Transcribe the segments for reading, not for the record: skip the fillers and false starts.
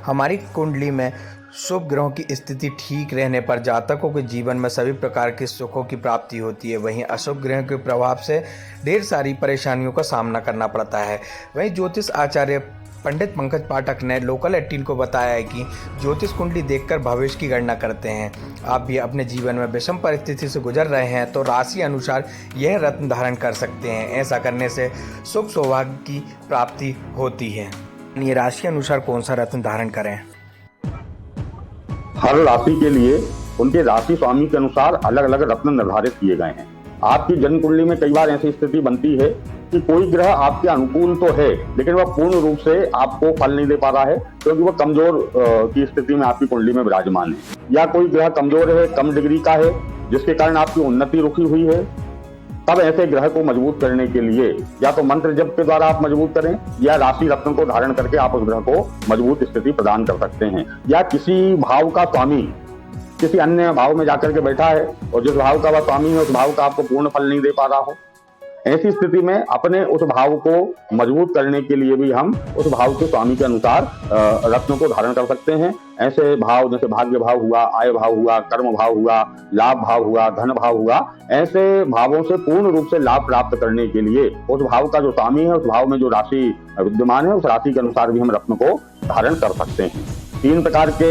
हमारी कुंडली में शुभ ग्रहों की स्थिति ठीक रहने पर जातकों के जीवन में सभी प्रकार के सुखों की प्राप्ति होती है। वहीं अशुभ ग्रहों के प्रभाव से ढेर सारी परेशानियों का सामना करना पड़ता है। वहीं ज्योतिष आचार्य पंडित पंकज पाठक ने लोकल 18 को बताया है कि ज्योतिष कुंडली देखकर भविष्य की गणना करते हैं। आप भी अपने जीवन में विषम परिस्थिति से गुजर रहे हैं तो राशि अनुसार यह रत्न धारण कर सकते हैं। ऐसा करने से सुख सौभाग्य की प्राप्ति होती है। ये राशि अनुसार कौन सा रत्न धारण करें? हर राशि के लिए उनके राशि स्वामी के अनुसार अलग अलग रत्न निर्धारित किए गए हैं। आपकी जन्म कुंडली में कई बार ऐसी स्थिति बनती है कि कोई ग्रह आपके अनुकूल तो है लेकिन वह पूर्ण रूप से आपको फल नहीं दे पा रहा है क्योंकि वह कमजोर की स्थिति में आपकी कुंडली में विराजमान है, या कोई ग्रह कमजोर है, कम डिग्री का है, जिसके कारण आपकी उन्नति रुकी हुई है। तब ऐसे ग्रह को मजबूत करने के लिए या तो मंत्र जप के द्वारा आप मजबूत करें या राशि रत्न को धारण करके आप उस ग्रह को मजबूत स्थिति प्रदान कर सकते हैं। या किसी भाव का स्वामी किसी अन्य भाव में जाकर के बैठा है और जिस भाव का वह स्वामी है उस भाव का आपको पूर्ण फल नहीं दे पा रहा हो, ऐसी स्थिति में अपने उस भाव को मजबूत करने के लिए भी हम उस भाव के स्वामी के अनुसार रत्नों को धारण कर सकते हैं। ऐसे भाव जैसे भाग्य भाव हुआ, आय भाव हुआ, कर्म भाव हुआ, लाभ भाव हुआ, धन भाव हुआ, ऐसे भावों से पूर्ण रूप से लाभ प्राप्त करने के लिए उस भाव का जो स्वामी है, उस भाव में जो राशि विद्यमान है, उस राशि के अनुसार भी हम रत्न को धारण कर सकते हैं। 3 प्रकार के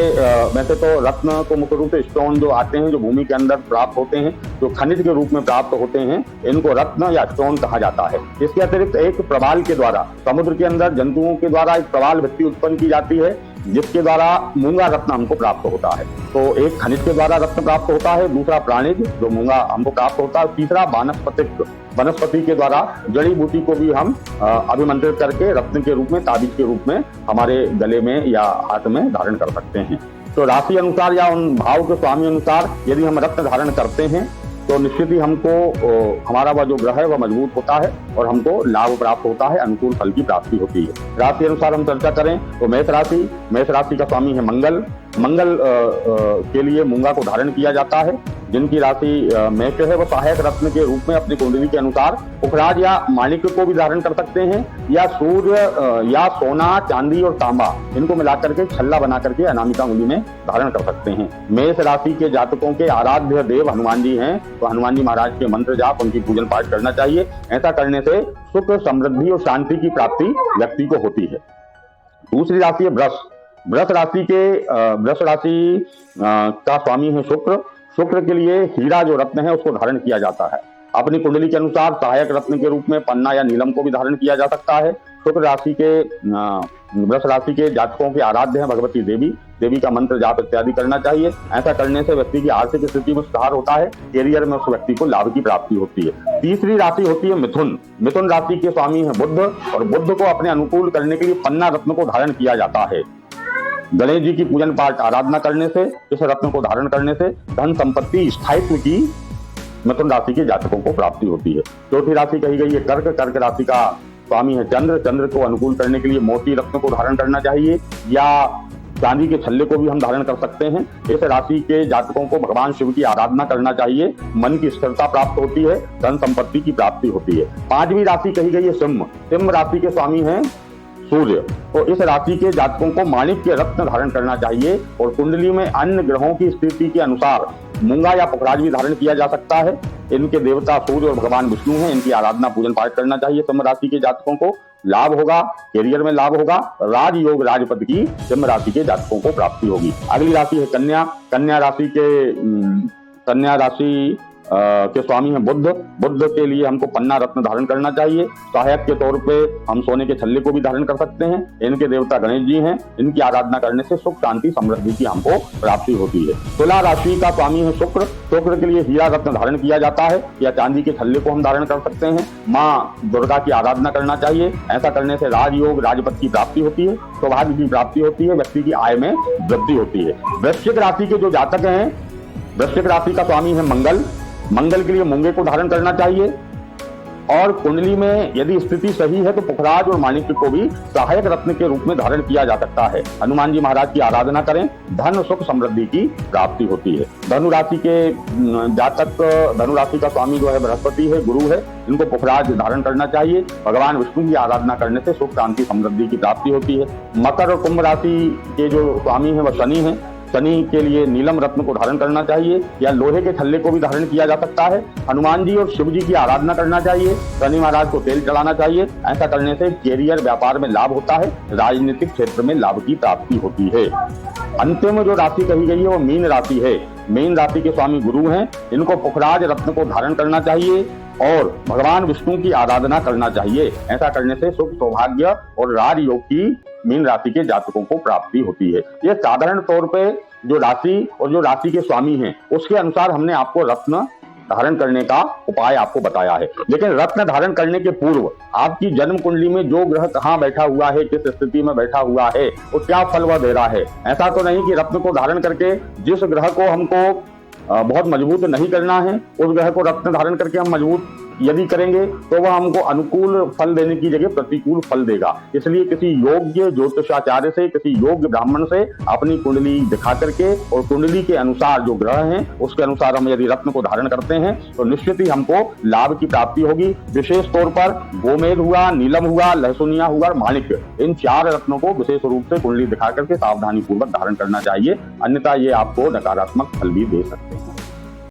वैसे तो रत्न को मुख्य रूप से स्टोन जो आते हैं, जो भूमि के अंदर प्राप्त होते हैं, जो खनिज के रूप में प्राप्त होते हैं, इनको रत्न या स्टोन कहा जाता है। इसके अतिरिक्त एक प्रवाल के द्वारा समुद्र के अंदर जंतुओं के द्वारा एक प्रवाल भित्ति उत्पन्न की जाती है जिसके द्वारा मूंगा रत्न हमको प्राप्त होता है। तो एक खनिज के द्वारा रत्न प्राप्त होता है, दूसरा प्राणिज जो मूंगा हमको प्राप्त होता है, तीसरा वानस्पतिक वनस्पति के द्वारा जड़ी बूटी को भी हम अभिमंत्रित करके रत्न के रूप में, ताबीज के रूप में हमारे गले में या हाथ में धारण कर सकते हैं। तो राशि अनुसार या उन भाव के स्वामी अनुसार यदि हम रत्न धारण करते हैं तो निश्चित ही हमको हमारा वह जो ग्रह है वह मजबूत होता है और हमको लाभ प्राप्त होता है, अनुकूल फल की प्राप्ति होती है। राशि अनुसार हम चर्चा करें तो मेष राशि का स्वामी है मंगल। मंगल के लिए मूंगा को धारण किया जाता है। जिनकी राशि मेष है वो सहायक रत्न के रूप में अपनी कुंडली के अनुसार पुखराज या माणिक्य को भी धारण कर सकते हैं, या सूर्य या सोना, चांदी और तांबा इनको मिलाकर के छल्ला बना करके अनामिका उंगली में धारण कर सकते हैं। मेष राशि के जातकों के आराध्य देव हनुमान जी हैं, तो हनुमान जी महाराज के मंत्र जाप, उनकी पूजन पाठ करना चाहिए। ऐसा करने से सुख, समृद्धि और शांति की प्राप्ति व्यक्ति को होती है। दूसरी राशि है वृष। वृष राशि का स्वामी है शुक्र। शुक्र के लिए हीरा जो रत्न है उसको धारण किया जाता है। अपनी कुंडली के अनुसार सहायक रत्न के रूप में पन्ना या नीलम को भी धारण किया जा सकता है। शुक्र राशि के वृष राशि के जातकों के आराध्य हैं भगवती देवी का मंत्र जाप इत्यादि करना चाहिए। ऐसा करने से व्यक्ति की आर्थिक स्थिति में सुधार होता है, कैरियर में उस व्यक्ति को लाभ की प्राप्ति होती है। तीसरी राशि होती है मिथुन। मिथुन राशि के स्वामी है बुध, और बुध को अपने अनुकूल करने के लिए पन्ना रत्न को धारण किया जाता है। गणेश जी की पूजन पाठ आराधना करने से, इस रत्न को धारण करने से धन संपत्ति स्थायित्व की मिथुन राशि के जातकों को प्राप्ति होती है। चौथी राशि कही गई है कर्क राशि का स्वामी है चंद्र को अनुकूल करने के लिए मोती रत्न को धारण करना चाहिए, या चांदी के छल्ले को भी हम धारण कर सकते हैं। इस राशि के जातकों को भगवान शिव की आराधना करना चाहिए, मन की स्थिरता प्राप्त होती है, धन संपत्ति की प्राप्ति होती है। 5वीं राशि कही गई है सिंह राशि के स्वामी है सूर्य, तो इस राशि के जातकों को माणिक्य रत्न धारण करना चाहिए, और कुंडली में अन्य ग्रहों की स्थिति के अनुसार मूंगा या पुखराज भी धारण किया जा सकता है। इनके देवता सूर्य और भगवान विष्णु हैं, इनकी आराधना पूजन पाठ करना चाहिए। सिंह राशि के जातकों को लाभ होगा, कैरियर में लाभ होगा, राजयोग राजपद की सिंह राशि के जातकों को प्राप्ति होगी। अगली राशि है कन्या। कन्या राशि के स्वामी हैं बुध के लिए हमको पन्ना रत्न धारण करना चाहिए। सहायक के तौर पे हम सोने के छल्ले को भी धारण कर सकते हैं। इनके देवता गणेश जी हैं, इनकी आराधना करने से सुख, शांति, समृद्धि की हमको प्राप्ति होती है। तुला राशि का स्वामी है शुक्र के लिए हीरा रत्न धारण किया जाता है, या चांदी के छल्ले को हम धारण कर सकते हैं। माँ दुर्गा की आराधना करना चाहिए। ऐसा करने से राजयोग राजपद की प्राप्ति होती है, सौभाग्य की प्राप्ति होती है, व्यक्ति की आय में वृद्धि होती है। वृश्चिक राशि के जो जातक हैं, वृश्चिक राशि का स्वामी है मंगल के लिए मूंगे को धारण करना चाहिए, और कुंडली में यदि स्थिति सही है तो पुखराज और माणिक्य को भी सहायक रत्न के रूप में धारण किया जा सकता है। हनुमान जी महाराज की आराधना करें, धन सुख समृद्धि की प्राप्ति होती है। धनु राशि के जातक, धनु राशि का स्वामी जो है बृहस्पति है, गुरु है, इनको पुखराज धारण करना चाहिए। भगवान विष्णु की आराधना करने से सुख शांति समृद्धि की प्राप्ति होती है। मकर और कुंभ राशि के जो स्वामी है वह शनि है। शनि के लिए नीलम रत्न को धारण करना चाहिए या लोहे के छल्ले को भी धारण किया जा सकता है। हनुमान जी और शिव जी की आराधना करना चाहिए। शनि महाराज को तेल चढ़ाना चाहिए। ऐसा करने से कैरियर व्यापार में लाभ होता है, राजनीतिक क्षेत्र में लाभ की प्राप्ति होती है। अंतिम जो राशि कही गई है वो मीन राशि है। मीन राशि के स्वामी गुरु हैं, इनको पुखराज रत्न को धारण करना चाहिए और भगवान विष्णु की आराधना करना चाहिए। ऐसा करने से सुख सौभाग्य और राजयोग की मीन राशि के जातकों को प्राप्ति होती है। ये साधारण तौर पे जो राशि और जो राशि के स्वामी हैं उसके अनुसार हमने आपको रत्न धारण करने का उपाय आपको बताया है। लेकिन रत्न धारण करने के पूर्व आपकी जन्म कुंडली में जो ग्रह कहाँ बैठा हुआ है, किस स्थिति में बैठा हुआ है और क्या फल वह दे रहा है। ऐसा तो नहीं कि रत्न को धारण करके जिस ग्रह को हमको बहुत मजबूत नहीं करना है उस ग्रह को रत्न धारण करके हम मजबूत यदि करेंगे तो वह हमको अनुकूल फल देने की जगह प्रतिकूल फल देगा। इसलिए किसी योग्य ज्योतिषाचार्य से, किसी योग्य ब्राह्मण से अपनी कुंडली दिखा करके और कुंडली के अनुसार जो ग्रह हैं उसके अनुसार हम यदि रत्न को धारण करते हैं तो निश्चित ही हमको लाभ की प्राप्ति होगी। विशेष तौर पर गोमेद हुआ, नीलम हुआ, लहसुनिया हुआ और माणिक्य, इन 4 रत्नों को विशेष रूप से कुंडली दिखा करके सावधानी पूर्वक धारण करना चाहिए, अन्यथा ये आपको नकारात्मक फल भी दे सकते हैं।